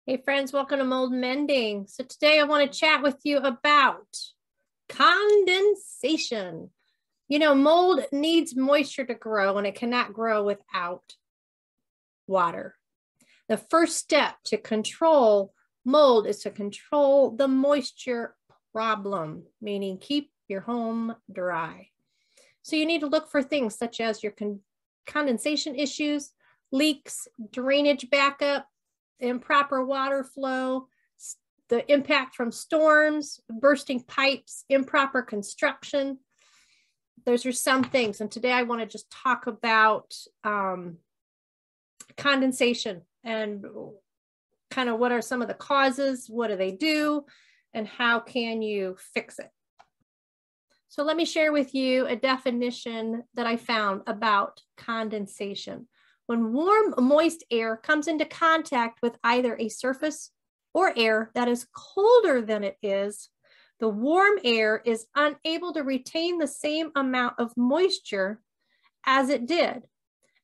Hey friends, welcome to Mold Mending. So today I want to chat with you about condensation. You know, mold needs moisture to grow and it cannot grow without water. The first step to control mold is to control the moisture problem, meaning keep your home dry. So you need to look for things such as your condensation issues, leaks, drainage backup, improper water flow, the impact from storms, bursting pipes, improper construction. Those are some things. And today I want to just talk about condensation and kind of what are some of the causes, what do they do, and how can you fix it? So let me share with you a definition that I found about condensation. When warm, moist air comes into contact with either a surface or air that is colder than it is, the warm air is unable to retain the same amount of moisture as it did.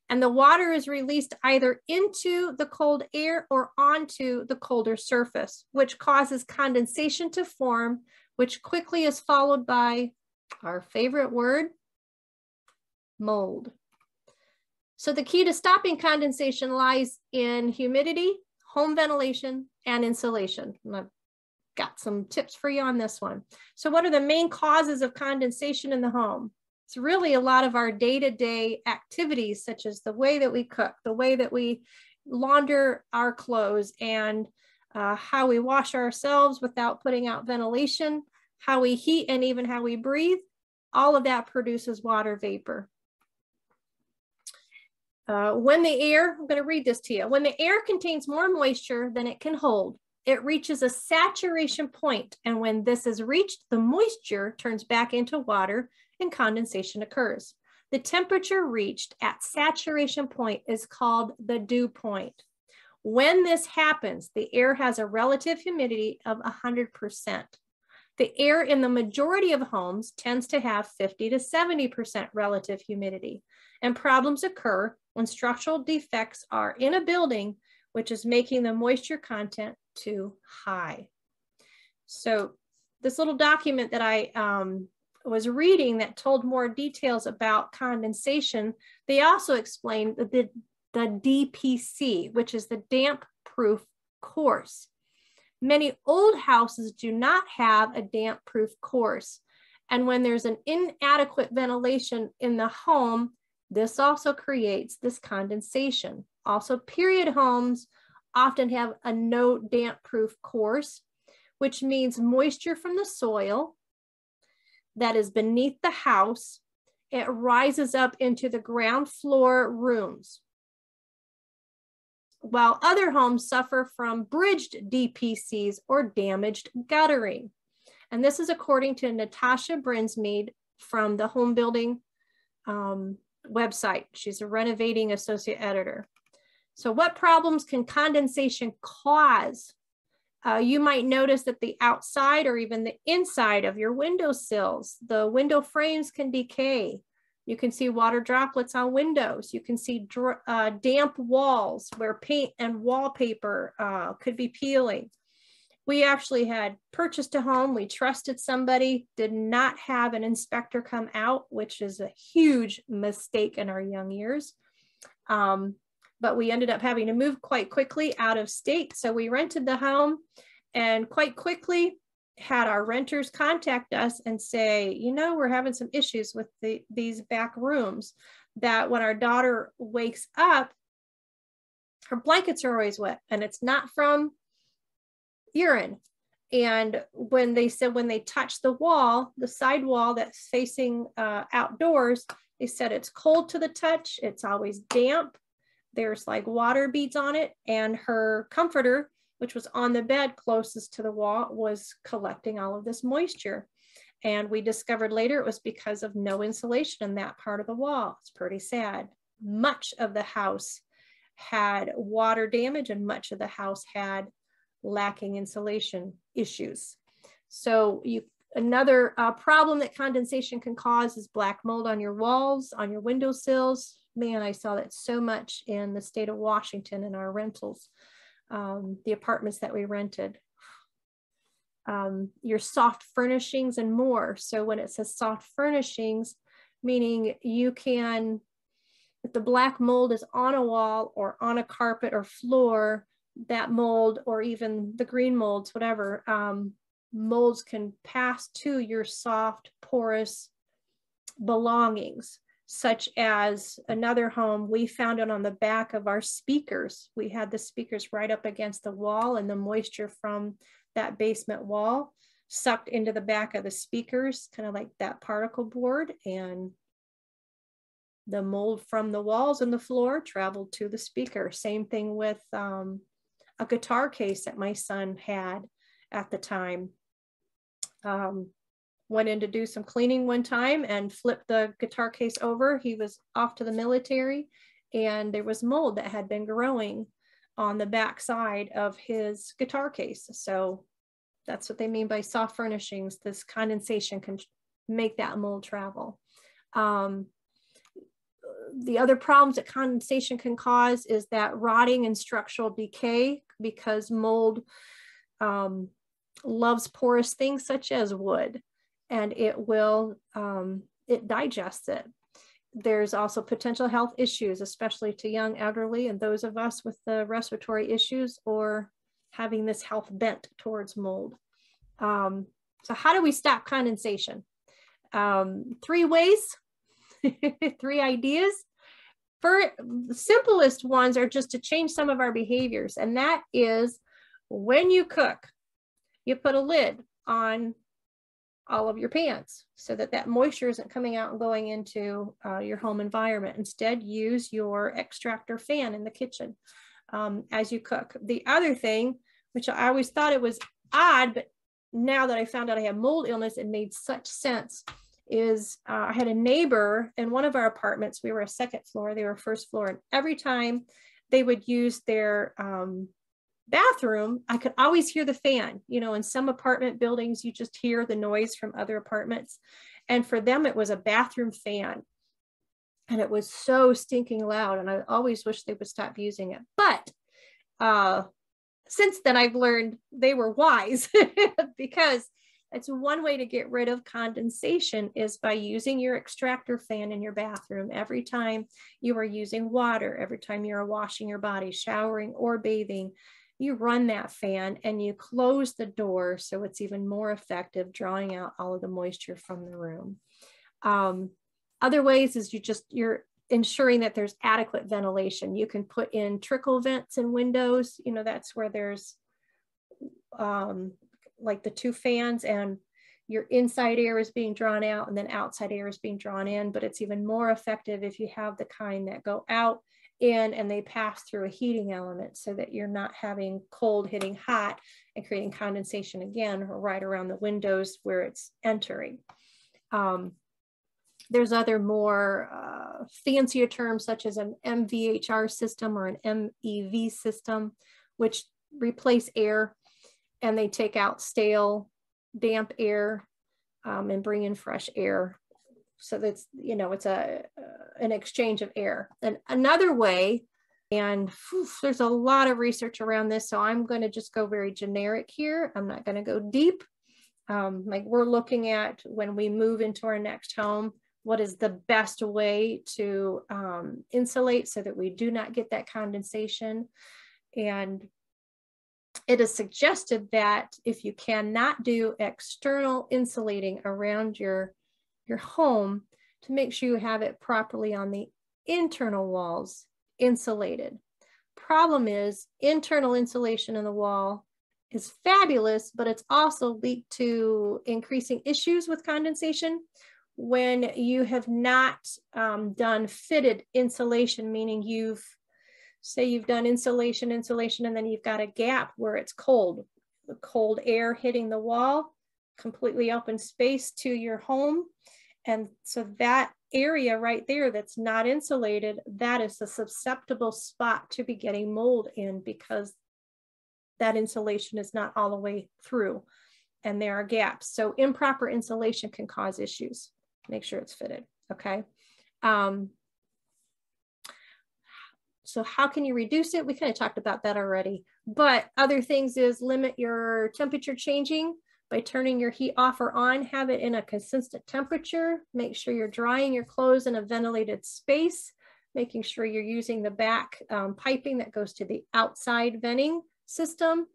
And the water is released either into the cold air or onto the colder surface, which causes condensation to form, which quickly is followed by our favorite word, mold. So the key to stopping condensation lies in humidity, home ventilation, and insulation. And I've got some tips for you on this one. So what are the main causes of condensation in the home? It's really a lot of our day-to-day activities, such as the way that we cook, the way that we launder our clothes, and how we wash ourselves without putting out ventilation, how we heat, and even how we breathe. All of that produces water vapor. When the air, I'm going to read this to you. When the air contains more moisture than it can hold, it reaches a saturation point. And when this is reached, the moisture turns back into water and condensation occurs. The temperature reached at saturation point is called the dew point. When this happens, the air has a relative humidity of 100%. The air in the majority of homes tends to have 50 to 70% relative humidity, and problems occur when structural defects are in a building, which is making the moisture content too high. So this little document that I was reading that told more details about condensation, they also explained the DPC, which is the damp proof course. Many old houses do not have a damp proof course. And when there's an inadequate ventilation in the home, this also creates this condensation. Also, period homes often have a no damp proof course, which means moisture from the soil that is beneath the house, it rises up into the ground floor rooms, while other homes suffer from bridged DPCs or damaged guttering. And this is according to Natasha Brinsmead from the Home Building website. She's a renovating associate editor. So what problems can condensation cause? You might notice that the outside or even the inside of your windowsills, the window frames can decay. You can see water droplets on windows. You can see damp walls where paint and wallpaper could be peeling. We actually had purchased a home. We trusted somebody, did not have an inspector come out, which is a huge mistake in our young years. But we ended up having to move quite quickly out of state. So we rented the home and quite quickly had our renters contact us and say, you know, we're having some issues with these back rooms, that when our daughter wakes up, her blankets are always wet, and it's not from urine. And when they said, when they touch the wall, the side wall that's facing outdoors, they said it's cold to the touch, it's always damp, there's like water beads on it, and her comforter, which was on the bed closest to the wall, was collecting all of this moisture. And we discovered later it was because of no insulation in that part of the wall. It's pretty sad. Much of the house had water damage and much of the house had lacking insulation issues. So another problem that condensation can cause is black mold on your walls, on your windowsills. Man, I saw that so much in the state of Washington in our rentals. the apartments that we rented. Your soft furnishings and more. So when it says soft furnishings, meaning you can, if the black mold is on a wall or on a carpet or floor, that mold, or even the green molds, whatever, molds can pass to your soft, porous belongings, such as another home, we found it on the back of our speakers. We had the speakers right up against the wall, and the moisture from that basement wall sucked into the back of the speakers, kind of like that particle board, and the mold from the walls and the floor traveled to the speaker. Same thing with a guitar case that my son had at the time. Went in to do some cleaning one time and flipped the guitar case over. He was off to the military, and there was mold that had been growing on the back side of his guitar case. So that's what they mean by soft furnishings. This condensation can make that mold travel. The other problems that condensation can cause is that rotting and structural decay, because mold loves porous things such as wood, and it will, it digests it. There's also potential health issues, especially to young elderly and those of us with the respiratory issues or having this health bent towards mold. So how do we stop condensation? 3 ways, 3 ideas. For the simplest ones are just to change some of our behaviors, and that is when you cook, you put a lid on all of your pans so that that moisture isn't coming out and going into your home environment. Instead, use your extractor fan in the kitchen as you cook. The other thing, which I always thought it was odd, but now that I found out I have mold illness, it made such sense, is I had a neighbor in one of our apartments. We were a 2nd floor, they were 1st floor, and every time they would use their bathroom, I could always hear the fan. You know, in some apartment buildings, you just hear the noise from other apartments. And for them, it was a bathroom fan. And it was so stinking loud. And I always wish they would stop using it. But since then, I've learned they were wise, because it's one way to get rid of condensation is by using your extractor fan in your bathroom every time you are using water, every time you're washing your body, showering, or bathing. You run that fan and you close the door so it's even more effective, drawing out all of the moisture from the room. Other ways is you're ensuring that there's adequate ventilation. You can put in trickle vents in windows. You know, that's where there's like the 2 fans, and your inside air is being drawn out and then outside air is being drawn in. But it's even more effective if you have the kind that go out, in, and they pass through a heating element, so that you're not having cold hitting hot and creating condensation again right around the windows where it's entering. There's other more fancier terms, such as an MVHR system or an MEV system, which replace air, and they take out stale, damp air and bring in fresh air. So that's, you know, it's an exchange of air. And another way, and there's a lot of research around this, so I'm going to just go very generic here. I'm not going to go deep. Like we're looking at, when we move into our next home, what is the best way to insulate so that we do not get that condensation. And it is suggested that if you cannot do external insulating around your home, to make sure you have it properly on the internal walls insulated. Problem is, internal insulation in the wall is fabulous, but it's also linked to increasing issues with condensation when you have not done fitted insulation, meaning you've done insulation, and then you've got a gap where it's cold, the cold air hitting the wall, completely open space to your home. And so that area right there that's not insulated, that is a susceptible spot to be getting mold in, because that insulation is not all the way through and there are gaps. So improper insulation can cause issues. Make sure it's fitted, okay? So how can you reduce it? We kind of talked about that already, but other things is limit your temperature changing by turning your heat off or on, have it in a consistent temperature, make sure you're drying your clothes in a ventilated space, making sure you're using the back piping that goes to the outside venting system.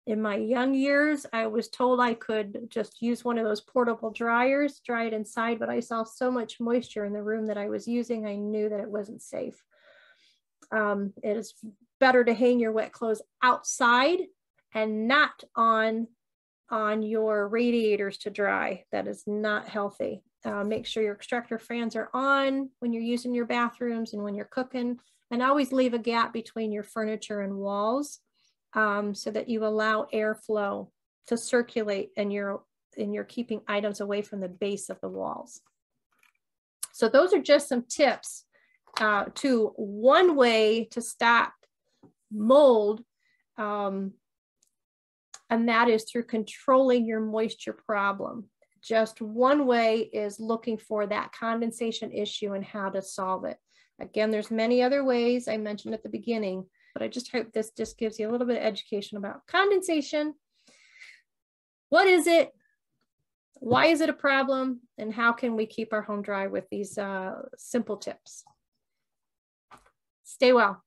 In my young years, I was told I could just use one of those portable dryers, dry it inside, but I saw so much moisture in the room that I was using, I knew that it wasn't safe. It is better to hang your wet clothes outside and not on your radiators to dry. That is not healthy. Make sure your extractor fans are on when you're using your bathrooms and when you're cooking, and always leave a gap between your furniture and walls. So that you allow airflow to circulate and you're keeping items away from the base of the walls. So those are just some tips to one way to stop mold, and that is through controlling your moisture problem. Just one way is looking for that condensation issue and how to solve it. Again, there's many other ways I mentioned at the beginning, but I just hope this just gives you a little bit of education about condensation. What is it? Why is it a problem? And how can we keep our home dry with these simple tips? Stay well.